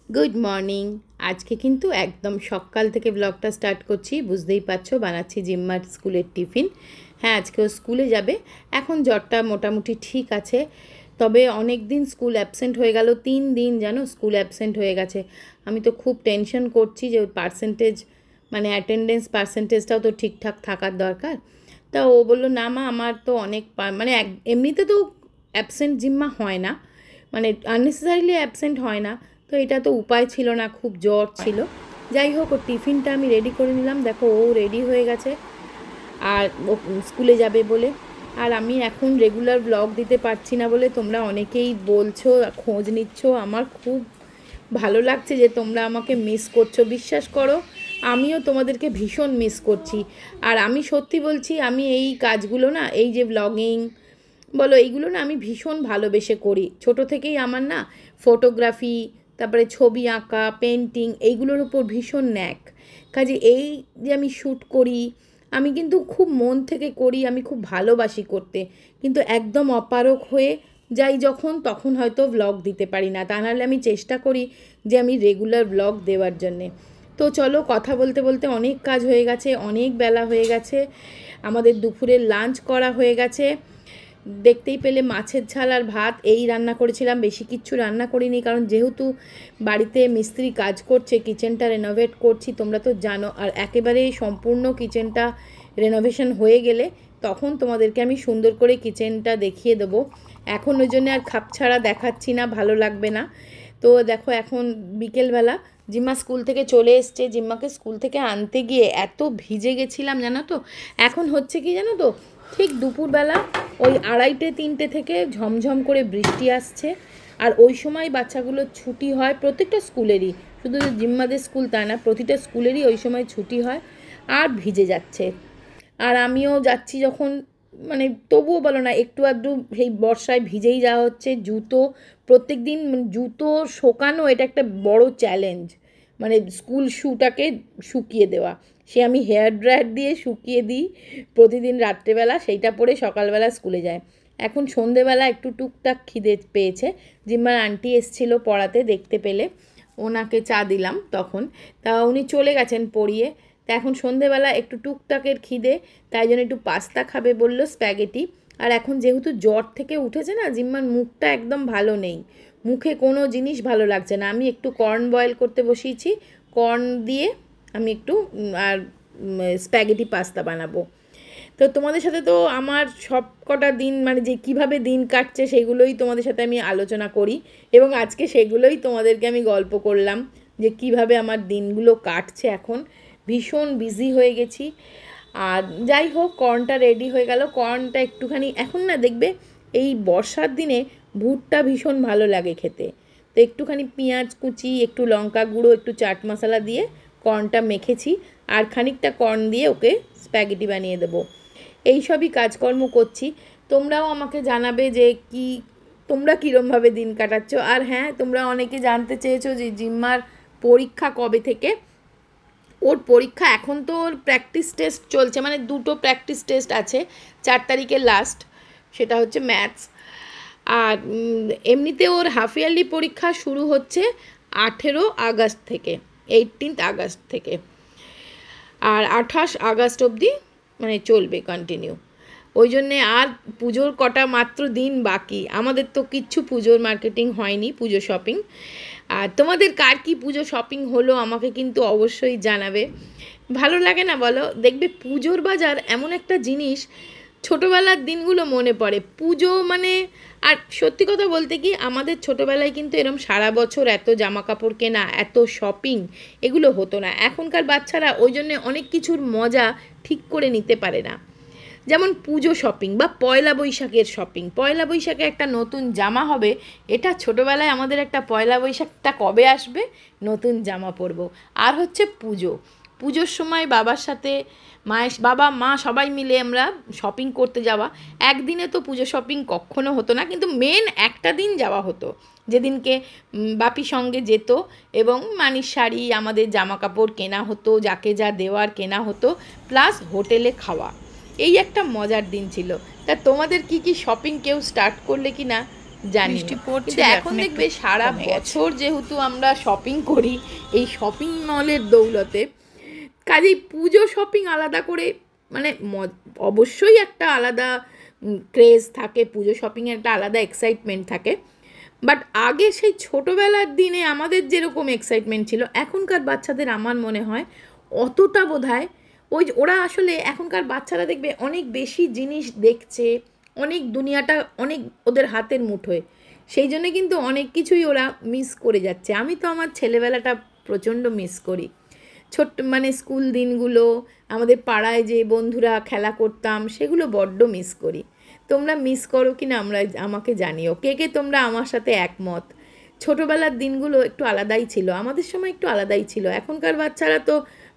Good morning. আজকে কিন্তু একদম সকাল থেকে ব্লগটা স্টার্ট করছি। বুঝতেই পারছো বানাচ্ছি জিম্মার স্কুলের টিফিন। হ্যাঁ, আজকেও স্কুলে যাবে। এখন জ্বরটা মোটামুটি ঠিক আছে, তবে অনেক দিন স্কুল অ্যাবসেন্ট হয়ে গেল। 3 দিন জানো স্কুল অ্যাবসেন্ট হয়ে গেছে। আমি তো খুব টেনশন করছি যে ওই পার্সেন্টেজ, মানে অ্যাটেন্ডেন্স পার্সেন্টেজটাও তো ঠিকঠাক থাকার দরকার। তা ও বললো না মা, আমার তো অনেক মানে এমনিতে তো অ্যাবসেন্ট জিম্মা হয় না, মানে আননেসেসারিলি অ্যাবসেন্ট হয় না। তো এটা তো উপায় ছিল না, খুব জ্বর ছিল। যাই হোক, ওর টিফিনটা আমি রেডি করে নিলাম। দেখো ও রেডি হয়ে গেছে আর ও স্কুলে যাবে বলে। আর আমি এখন রেগুলার ব্লগ দিতে পারছি না বলে তোমরা অনেকেই বলছো, খোঁজ নিচ্ছ। আমার খুব ভালো লাগছে যে তোমরা আমাকে মিস করছো। বিশ্বাস করো, আমিও তোমাদেরকে ভীষণ মিস করছি। আর আমি সত্যি বলছি, আমি এই কাজগুলো না, এই যে ব্লগিং বলো, এইগুলো না আমি ভীষণ ভালোবেসে করি। ছোট থেকেই আমার না ফটোগ্রাফি, তারপরে ছবি আঁকা, পেন্টিং, এইগুলোর উপর ভীষণ ন্যাক। কাজে এই যে আমি শ্যুট করি, আমি কিন্তু খুব মন থেকে করি, আমি খুব ভালোবাসি করতে। কিন্তু একদম অপারগ হয়ে যাই যখন, তখন হয়তো ব্লগ দিতে পারি না। তা নাহলে আমি চেষ্টা করি যে আমি রেগুলার ব্লগ দেওয়ার জন্যে। তো চলো, কথা বলতে বলতে অনেক কাজ হয়ে গেছে, অনেক বেলা হয়ে গেছে। আমাদের দুপুরের লাঞ্চ করা হয়ে গেছে। দেখতেই পেলে মাছের ঝাল আর ভাত এই রান্না করেছিলাম, বেশি কিচ্ছু রান্না করিনি। কারণ যেহেতু বাড়িতে মিস্ত্রি কাজ করছে, কিচেনটা রেনোভেট করছি, তোমরা তো জানো। আর একেবারেই সম্পূর্ণ কিচেনটা রেনোভেশন হয়ে গেলে তখন তোমাদেরকে আমি সুন্দর করে কিচেনটা দেখিয়ে দেবো। এখন ওই জন্য আর খাপছাড়া দেখাচ্ছি না, ভালো লাগবে না। তো দেখো এখন বিকেলবেলা জিম্মা স্কুল থেকে চলে এসছে। জিম্মাকে স্কুল থেকে আনতে গিয়ে এত ভিজে গেছিলাম জানো তো। এখন হচ্ছে কি জানো তো, ঠিক দুপুরবেলা ওই 2:30-3টে থেকে ঝমঝম করে বৃষ্টি আসছে। আর ওই সময় বাচ্চাগুলোর ছুটি হয়, প্রত্যেকটা স্কুলেরই, শুধু জিম্মাদের স্কুল তা না, প্রতিটা স্কুলেরই ওই সময় ছুটি হয়। আর ভিজে যাচ্ছে। আর আমিও যাচ্ছি যখন, মানে তবুও বলো না, একটু আধটু এই বর্ষায় ভিজেই যাওয়া হচ্ছে। জুতো প্রত্যেক দিন, জুতো শোকানো এটা একটা বড় চ্যালেঞ্জ। মানে স্কুল শ্যুটাকে শুকিয়ে দেওয়া, সে আমি হেয়ার ড্রায়ার দিয়ে শুকিয়ে দিই প্রতিদিন রাত্রেবেলা, সেইটা পরে সকালবেলা স্কুলে যায়। এখন সন্ধেবেলা একটু টুকটাক খিদে পেয়েছে। জিম্মার আন্টি এসেছিলো পড়াতে, দেখতে পেলে ওনাকে চা দিলাম তখন। তা উনি চলে গেছেন পড়িয়ে। তা এখন সন্ধেবেলা একটু টুকটাকের খিদে, তাই জন্য একটু পাস্তা খাবে বললো, স্প্যাগেটি। আর এখন যেহেতু জ্বর থেকে উঠেছে না, জিম্মার মুখটা একদম ভালো নেই, মুখে কোনো জিনিস ভালো লাগছে না। আমি একটু কর্ন বয়েল করতে বসিয়েছি, কর্ন দিয়ে আমি একটু আর স্প্যাগেটি পাস্তা বানাবো। তো তোমাদের সাথে তো আমার সব কটা দিন, মানে যে কিভাবে দিন কাটছে সেগুলোই তোমাদের সাথে আমি আলোচনা করি। এবং আজকে সেগুলোই তোমাদেরকে আমি গল্প করলাম যে কিভাবে আমার দিনগুলো কাটছে এখন। ভীষণ বিজি হয়ে গেছি। আর যাই হোক, কর্নটা রেডি হয়ে গেল। কর্নটা একটুখানি এখন না দেখবে, এই বর্ষার দিনে ভুট্টা ভীষণ ভালো লাগে খেতে। তো একটুখানি পেঁয়াজ কুচি, একটু লঙ্কা গুঁড়ো, একটু চাট মশলা দিয়ে কর্নটা মেখেছি। আর খানিকটা কর্ন দিয়ে ওকে স্প্যাগেটি বানিয়ে দেবো। এই সবই কাজকর্ম করছি। তোমরাও আমাকে জানাবে যে তোমরা কীরমভাবে দিন কাটাচ্ছ। আর হ্যাঁ, তোমরা অনেকে জানতে চেয়েছো যে জিম্মার পরীক্ষা কবে থেকে। ওর পরীক্ষা এখন তো ওর প্র্যাকটিস টেস্ট চলছে, মানে 2টো প্র্যাকটিস টেস্ট আছে। 4 তারিখে লাস্ট, সেটা হচ্ছে ম্যাথস। আর এমনিতে ওর হাফ ইয়ারলি পরীক্ষা শুরু হচ্ছে 18 আগস্ট থেকে, 18 আগস্ট থেকে। আর 28 আগস্ট অবধি মানে চলবে কন্টিনিউ। ওই জন্যে আর পুজোর কটা মাত্র দিন বাকি। আমাদের তো কিচ্ছু পুজোর মার্কেটিং হয়নি, পুজো শপিং। আর তোমাদের কার কি পুজো শপিং হলো আমাকে কিন্তু অবশ্যই জানাবে। ভালো লাগে না বলো? দেখবে পুজোর বাজার এমন একটা জিনিস, ছোটোবেলার দিনগুলো মনে পড়ে। পুজো মানে, আর সত্যি কথা বলতে কি, আমাদের ছোটোবেলায় কিন্তু এরম সারা বছর এত জামা কাপড় কেনা, এত শপিং, এগুলো হতো না। এখনকার বাচ্চারা ওই জন্যে অনেক কিছুর মজা ঠিক করে নিতে পারে না। যেমন পুজো শপিং বা পয়লা বৈশাখের শপিং। পয়লা বৈশাখে একটা নতুন জামা হবে, এটা ছোটোবেলায় আমাদের একটা পয়লা বৈশাখটা কবে আসবে, নতুন জামা পরবো। আর হচ্ছে পুজো, পুজোর সময় বাবার সাথে, বাবা মা সবাই মিলে আমরা শপিং করতে যাওয়া। একদিনে তো পুজো শপিং কখনো হতো না, কিন্তু মেন একটা দিন যাওয়া হতো, যেদিনকে বাপি সঙ্গে যেত এবং মানির শাড়ি, আমাদের জামা কাপড় কেনা হতো, যাকে যা দেওয়ার কেনা হতো, প্লাস হোটেলে খাওয়া। এই একটা মজার দিন ছিল। তা তোমাদের কি শপিং কেউ স্টার্ট করলে কি না জানি না। কিন্তু এখন দেখবে সারা বছর যেহেতু আমরা শপিং করি এই শপিং মলের দৌলতে, কাজেই পুজো শপিং আলাদা করে মানে অবশ্যই একটা আলাদা ক্রেজ থাকে, পুজো শপিংয়ের একটা আলাদা এক্সাইটমেন্ট থাকে। বাট আগে সেই ছোটোবেলার দিনে আমাদের যেরকম এক্সাইটমেন্ট ছিল এখনকার বাচ্চাদের আমার মনে হয় অতটা বোধহয় ওই ওরা আসলে এখনকার বাচ্চারা দেখবে অনেক বেশি জিনিস দেখছে, অনেক দুনিয়াটা অনেক ওদের হাতের মুঠোয়, সেই জন্য কিন্তু অনেক কিছুই ওরা মিস করে যাচ্ছে। আমি তো আমার ছেলেবেলাটা প্রচণ্ড মিস করি, ছোট্ট মানে স্কুল দিনগুলো, আমাদের পাড়ায় যে বন্ধুরা খেলা করতাম সেগুলো বড্ড মিস করি। তোমরা মিস করো কি না আমাকে জানিও, কে কে তোমরা আমার সাথে একমত। ছোটোবেলার দিনগুলো একটু আলাদাই ছিল, আমাদের সময় একটু আলাদাই ছিল। এখনকার বাচ্চারা তো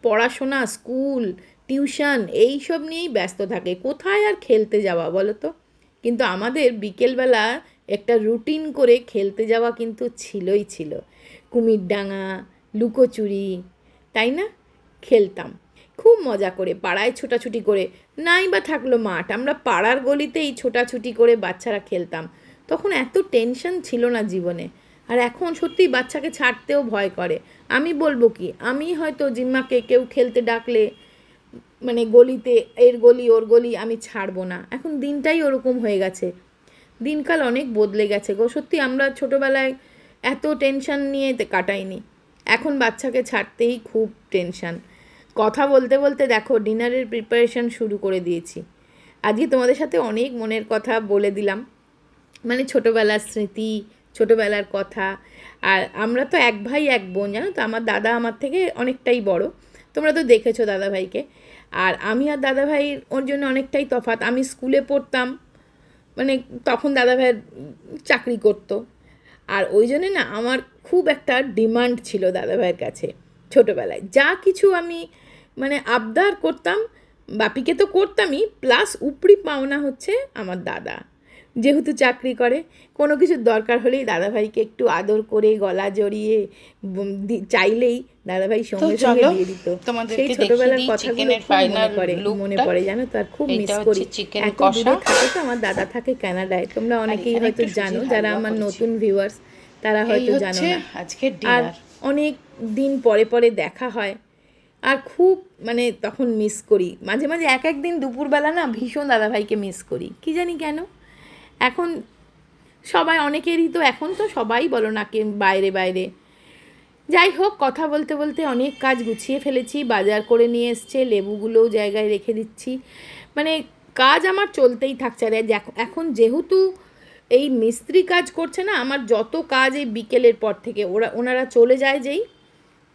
পড়াশোনা, স্কুল, টিউশন এই সব নিয়েই ব্যস্ত থাকে, কোথায় আর খেলতে যাওয়া বলো তো। কিন্তু আমাদের বিকেলবেলা একটা রুটিন করে খেলতে যাওয়া কিন্তু ছিলই ছিল, কুমিরডাঙ্গা, লুকোচুরি, তাই না? খেলতাম খুব মজা করে, পাড়ায় ছোটাছুটি করে, নাই বা থাকলো মাঠ, আমরা পাড়ার গলিতেই ছোটাছুটি করে বাচ্চারা খেলতাম। তখন এত টেনশন ছিল না জীবনে। আর এখন সত্যি বাচ্চাকে ছাড়তেও ভয় করে। আমি বলবো কি, আমি হয়তো জিম্মাকে কেউ খেলতে ডাকলে মানে গলিতে, এর গলি ওর গলি, আমি ছাড়বো না। এখন দিনটাই ওরকম হয়ে গেছে, দিনকাল অনেক বদলে গেছে গো। সত্যি আমরা ছোটোবেলায় এত টেনশন নিয়ে কাটাইনি, এখন বাচ্চাকে ছাড়তেই খুব টেনশন। কথা বলতে বলতে দেখো ডিনারের প্রিপারেশন শুরু করে দিয়েছি। আজকে তোমাদের সাথে অনেক মনের কথা বলে দিলাম, মানে ছোটোবেলার স্মৃতি, ছোটোবেলার কথা। আর আমরা তো এক ভাই এক বোন, জানো তো, আমার দাদা আমার থেকে অনেকটাই বড়, তোমরা তো দেখেছো দাদাভাইকে। আর আমি আর দাদাভাইয়ের ওর জন্য অনেকটাই তফাৎ। আমি স্কুলে পড়তাম, মানে তখন দাদাভাইয়ের চাকরি করতো, আর ওই জন্যে না আমার খুব একটা ডিমান্ড ছিল দাদাভাইয়ের কাছে। ছোটোবেলায় যা কিছু আমি মানে আবদার করতাম, বাপিকে তো করতামই, প্লাস উপরি পাওনা হচ্ছে আমার দাদা, যেহেতু চাকরি করে, কোনো কিছুর দরকার হলেই দাদাভাইকে একটু আদর করে গলা জড়িয়ে চাইলেই দাদাভাই সঙ্গে সঙ্গে দিয়ে দিত। সেই ছোটবেলার কথাগুলো মনে পড়ে জানো তো, আর খুব মিস করি। এত দূরে থাকে তো, আমার দাদা থাকে কানাডায়, তোমরা অনেকেই হয়তো জানো, যারা আমার নতুন ভিউয়ার্স তারা হয়তো জানো না। আর অনেক দিন পরে পরে দেখা হয়, আর খুব মানে তখন মিস করি। মাঝে মাঝে এক একদিন দুপুরবেলা না ভীষণ দাদাভাইকে মিস করি, কি জানি কেন। এখন সবাই, অনেকেরই তো এখন তো সবাই বলো না কে বাইরে বাইরে। যাই হোক, কথা বলতে বলতে অনেক কাজ গুছিয়ে ফেলেছি, বাজার করে নিয়ে এসছে, লেবুগুলোও জায়গায় রেখে দিচ্ছি, মানে কাজ আমার চলতেই থাকছে। আর এখন যেহেতু এই মিস্ত্রি কাজ করছে না, আমার যত কাজ এই বিকেলের পর থেকে, ওনারা চলে যায় যেই,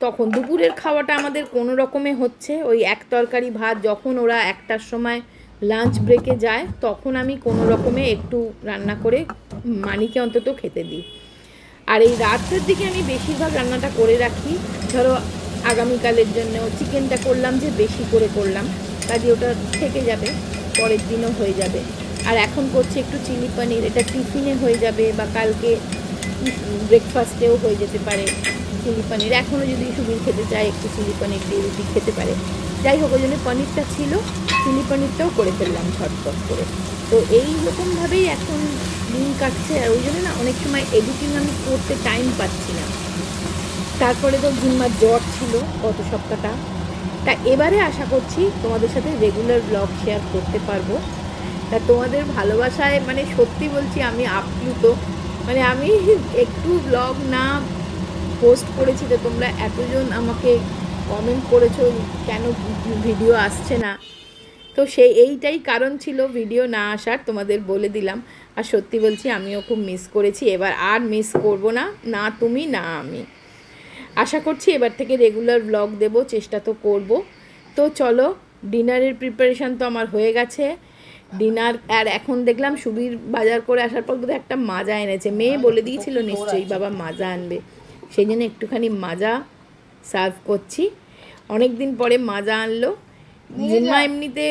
তখন দুপুরের খাওয়াটা আমাদের কোনো রকমে হচ্ছে, ওই এক তরকারি ভাত। যখন ওরা 1টার সময় লাঞ্চ ব্রেকে যায় তখন আমি কোনো রকমে একটু রান্না করে মানিকে অন্তত খেতে দিই। আর এই রাতের দিকে আমি বেশিরভাগ রান্নাটা করে রাখি, ধরো আগামীকালের জন্য চিকেনটা করলাম, যে বেশি করে করলাম, কাজে ওটা থেকে যাবে, পরের দিনও হয়ে যাবে। আর এখন করছি একটু চিলি পনির, এটা টিফিনে হয়ে যাবে বা কালকে ব্রেকফাস্টেও হয়ে যেতে পারে চিলি পনির। এখনও যদি সুবির খেতে চায় একটু চিলি পনির দিয়ে রুটি খেতে পারে। যাই হোক, ওই জন্য পনিরটা ছিল, চিলি পনিরটাও করে ফেললাম ঝটপট করে। তো এই রকমভাবেই এখন দিন কাটছে। আর ওই জন্য না অনেক সময় এডিটিং আমি করতে টাইম পাচ্ছি না। তারপরে তো জিম্মার জ্বর ছিল গত সপ্তাহটা, তা এবারে আশা করছি তোমাদের সাথে রেগুলার ব্লগ শেয়ার করতে পারবো। তা তোমাদের ভালোবাসায় মানে সত্যি বলছি আমি আপ্লুত, মানে আমি একটু ব্লগ না পোস্ট করেছি তো তোমরা এতজন আমাকে কমেন্ট করেছো কেন ভিডিও আসছে না। তো এইটাই কারণ ছিল ভিডিও না আসার, তোমাদের বলে দিলাম। আর সত্যি বলছি আমিও খুব মিস করেছি, এবার আর মিস করব না, না তুমি না আমি। আশা করছি এবার থেকে রেগুলার ব্লগ দেব, চেষ্টা তো করব। তো চলো, ডিনারের প্রিপারেশান তো আমার হয়ে গেছে। ডিনার, আর এখন দেখলাম সুবীর বাজার করে আসার পর বোধহয় একটা মাজা এনেছে, মেয়ে বলে দিয়েছিল নিশ্চয়ই বাবা মাজা আনবে, সেই জন্য একটুখানি মাজা সার্ভ করছি। অনেক দিন পরে মাজা আনলো। জিম্মা এমনিতে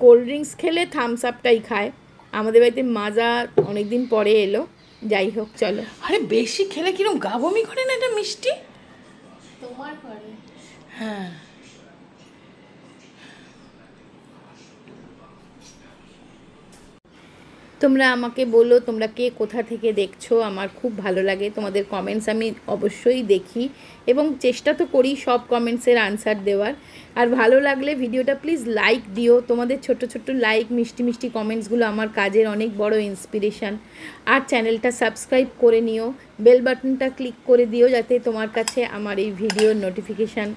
কোল্ড ড্রিঙ্কস খেলে থামস আপটাই খায়, আমাদের বাড়িতে মাজা অনেক দিন পরে এলো। যাই হোক চলো। আরে বেশি খেলে কিরকম গা বমি করে না, এটা মিষ্টি তোমার করে। হ্যাঁ, তোমরা আমাকে বলো তোমরা কে কোথা থেকে দেখছো, আমার খুব ভালো লাগে তোমাদের কমেন্টস, আমি অবশ্যই দেখি এবং চেষ্টা তো করি সব কমেন্টসের আনসার দেওয়ার। আর ভালো লাগলে ভিডিওটা প্লিজ লাইক দিও, তোমাদের ছোট্ট ছোট্ট লাইক মিষ্টি মিষ্টি কমেন্টসগুলো আমার কাজের অনেক বড় ইন্সপিরেশান। আর চ্যানেলটা সাবস্ক্রাইব করে নিও, বেল বাটনটা ক্লিক করে দিও যাতে তোমার কাছে আমার এই ভিডিওর নোটিফিকেশান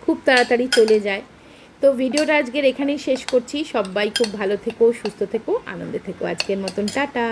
খুব তাড়াতাড়ি চলে যায়। তো ভিডিওটা আজকের এখানেই শেষ করছি। সবাই খুব ভালো থেকো, সুস্থ থেকো, আনন্দে থেকো। আজকের মতন টাটা।